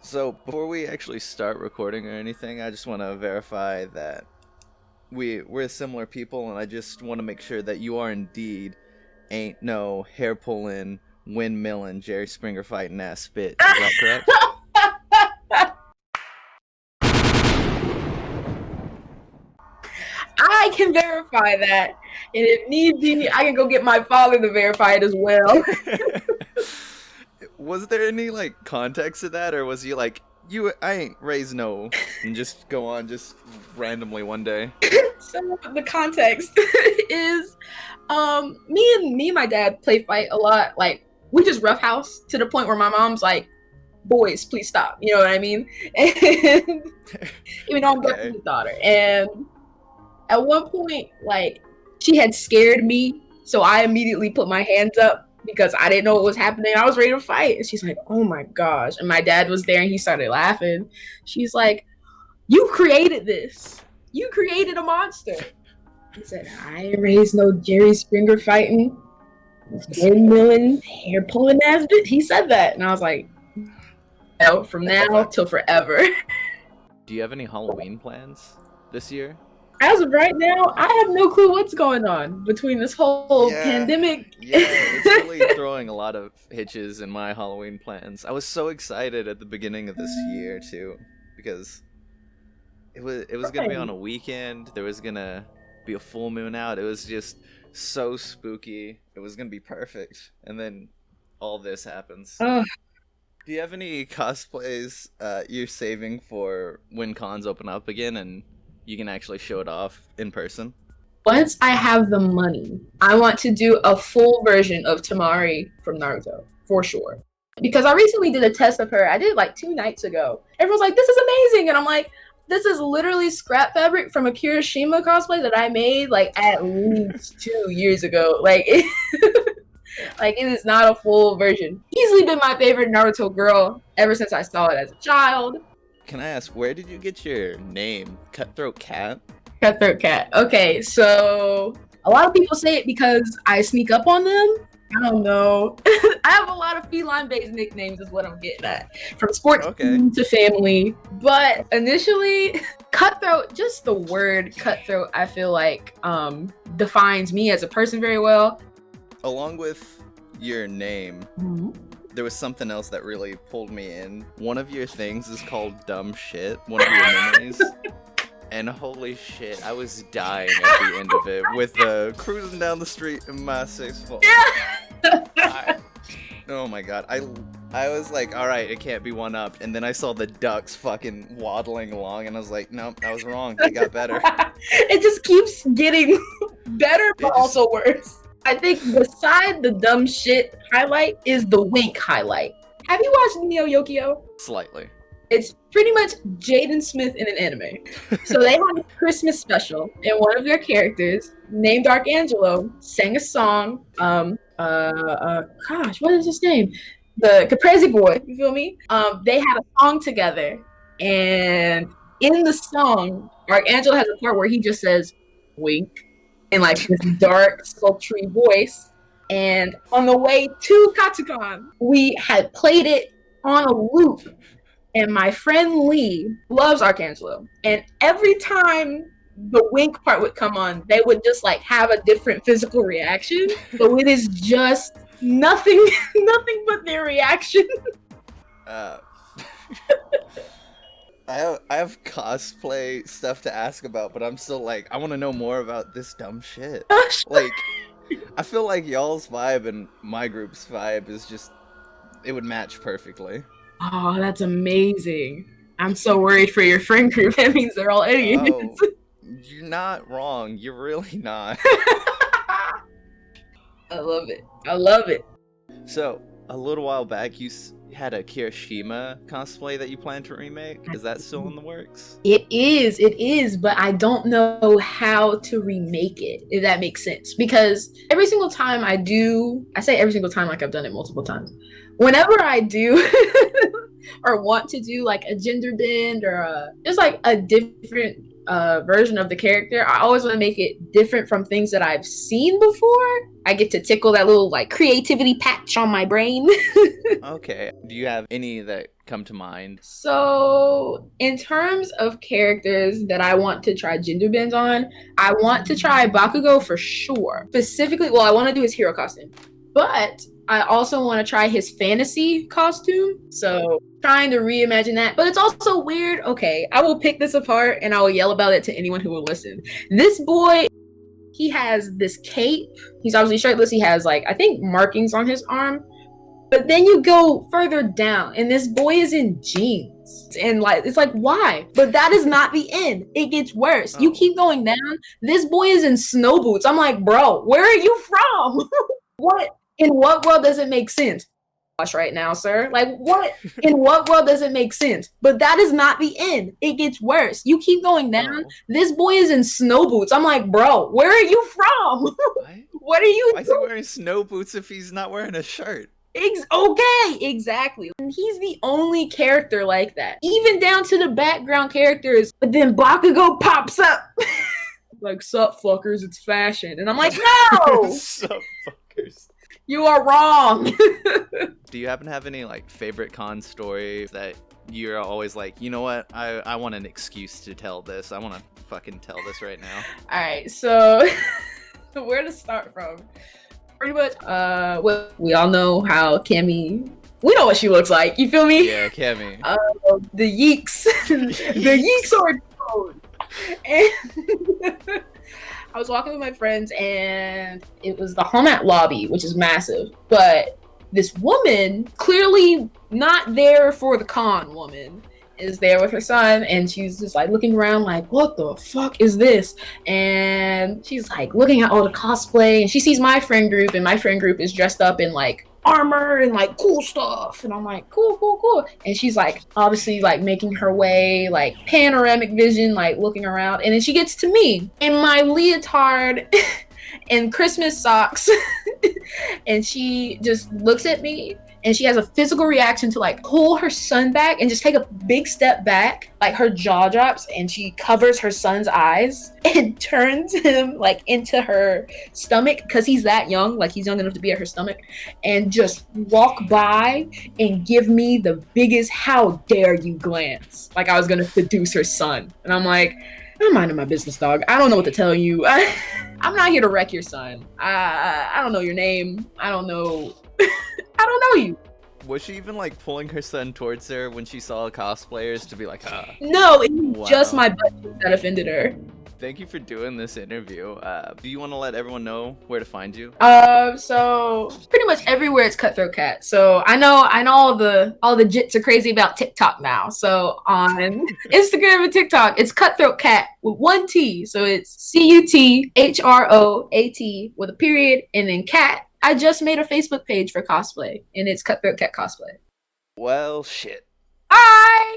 So before we actually start recording or anything, I just want to verify that we're similar people, and I just want to make sure that you are indeed ain't no hair pulling, windmilling, Jerry Springer fighting ass bitch. Is that correct? I can verify that, and if need be, I can go get my father to verify it as well. Was there any like context to that, or was he like, I ain't raised no, and just go on just randomly one day? So the context is, me and my dad play fight a lot. Like we just roughhouse to the point where my mom's like, "Boys, please stop." You know what I mean? And even though I'm Okay. his daughter, and at one point, like she had scared me, so I immediately put my hands up because I didn't know what was happening. I was ready to fight, and she's like, "Oh my gosh!" And my dad was there, and he started laughing. She's like, "You created this. You created a monster." He said, "I ain't raised no Jerry Springer fighting, windmilling, hair pulling ass bitch." He said that, and I was like, "No, from now till forever." Do you have any Halloween plans this year? As of right now, I have no clue what's going on between this whole pandemic. Yeah, it's really throwing a lot of hitches in my Halloween plans. I was so excited at the beginning of this year too, because it was gonna be on a weekend. There was gonna be a full moon out. It was just so spooky. It was gonna be perfect, and then all this happens. Ugh. Do you have any cosplays you're saving for when cons open up again and you can actually show it off in person? Once I have the money, I want to do a full version of Tamari from Naruto, for sure. Because I recently did a test of her. I did it like 2 nights ago. Everyone's like, "This is amazing." And I'm like, this is literally scrap fabric from a Kirishima cosplay that I made like at least 2 years ago. Like, like it is not a full version. Easily been my favorite Naruto girl ever since I saw it as a child. Can I ask, where did you get your name? Cutthroat Cat? Cuthroat.cat. Okay, so a lot of people say it because I sneak up on them. I don't know. I have a lot of feline-based nicknames is what I'm getting at. From sports team to family. But initially, cutthroat, just the word cutthroat, I feel like defines me as a person very well. Along with your name, there was something else that really pulled me in. One of your things is called dumb shit, one of your memories. And holy shit, I was dying at the end of it with cruising down the street in my 6'4". Oh my god, I was like, alright, it can't be one up. And then I saw the ducks fucking waddling along, and I was like, nope, I was wrong. It got better. It just keeps getting better, but also worse. I think beside the dumb shit highlight is the wink highlight. Have you watched Neo Yokio? Slightly. It's pretty much Jaden Smith in an anime. So they had a Christmas special, and one of their characters, named Archangelo, sang a song. Gosh, what is his name? The Caprese Boy, you feel me? They had a song together, and in the song, Archangelo has a part where he just says, "wink," in like this dark, sultry voice. And on the way to Katsucon, we had played it on a loop. And my friend Lee loves Archangelo. And every time the wink part would come on, they would just like have a different physical reaction. So it is just nothing but their reaction. I have cosplay stuff to ask about, but I'm still like, I want to know more about this dumb shit. Like, I feel like y'all's vibe and my group's vibe is just, it would match perfectly. Oh, that's amazing. I'm so worried for your friend group. That means they're all idiots. Oh, you're not wrong. You're really not. I love it. I love it. So, a little while back, you had a Kirishima cosplay that you plan to remake. Is that still in the works? It is, but I don't know how to remake it, if that makes sense. Because every single time I say every single time like I've done it multiple times. Whenever I do or want to do like a gender bend or just like a different version of the character, I always want to make it different from things that I've seen before. I get to tickle that little like creativity patch on my brain. Okay. Do you have any that come to mind? So, in terms of characters that I want to try gender bends on, I want to try Bakugo for sure. Specifically, well, I want to do his hero costume, but I also want to try his fantasy costume. So, trying to reimagine that. But it's also weird. Okay, I will pick this apart and I will yell about it to anyone who will listen. This boy, he has this cape. He's obviously shirtless. He has, like, I think markings on his arm. But then you go further down, and this boy is in jeans. And like, it's like, why? But that is not the end. It gets worse. You keep going down. This boy is in snow boots. I'm like, bro, where are you from? What? In what world does it make sense? Gosh, right now, sir. Like, what? In what world does it make sense? But that is not the end. It gets worse. You keep going down. This boy is in snow boots. I'm like, bro, where are you from? What are you Why is he wearing snow boots if he's not wearing a shirt? Okay, exactly. And he's the only character like that. Even down to the background characters. But then Bakugo pops up. Like, sup, fuckers, it's fashion. And I'm like, no! Sup, fuckers. You are wrong. Do you happen to have any, like, favorite con stories that you're always like, you know what? I want an excuse to tell this. I want to fucking tell this right now. Alright, so where to start from? Pretty much, well, we all know how Cammy, we know what she looks like, you feel me? Yeah, Cammy. The yeeks. The yeeks are grown. And I was walking with my friends, and it was the home at lobby, which is massive. But this woman, clearly not there for the con woman, is there with her son, and she's just like looking around like, what the fuck is this? And she's like looking at all the cosplay, and she sees my friend group, and my friend group is dressed up in like armor and like cool stuff, and I'm like, cool. And she's like obviously like making her way, like panoramic vision, like looking around, and then she gets to me in my leotard and Christmas socks and she just looks at me, and she has a physical reaction to like pull her son back and just take a big step back. Like her jaw drops, and she covers her son's eyes and turns him like into her stomach, because he's that young, like he's young enough to be at her stomach, and just walk by and give me the biggest how dare you glance, like I was gonna seduce her son. And I'm like, I'm minding my business, dog. I don't know what to tell you. I'm not here to wreck your son. I don't know your name. I don't know I don't know you. Was she even like pulling her son towards her when she saw cosplayers to be like, No, it was just my budget that offended her. Thank you for doing this interview. Do you want to let everyone know where to find you? So pretty much everywhere it's Cutthroat Cat. So I know all the jits are crazy about TikTok now. So on Instagram and TikTok, it's Cutthroat Cat with one T. So it's CUTHROAT with a period and then cat. I just made a Facebook page for cosplay, and it's Cuthroat Cat Cosplay. Well, shit. Bye!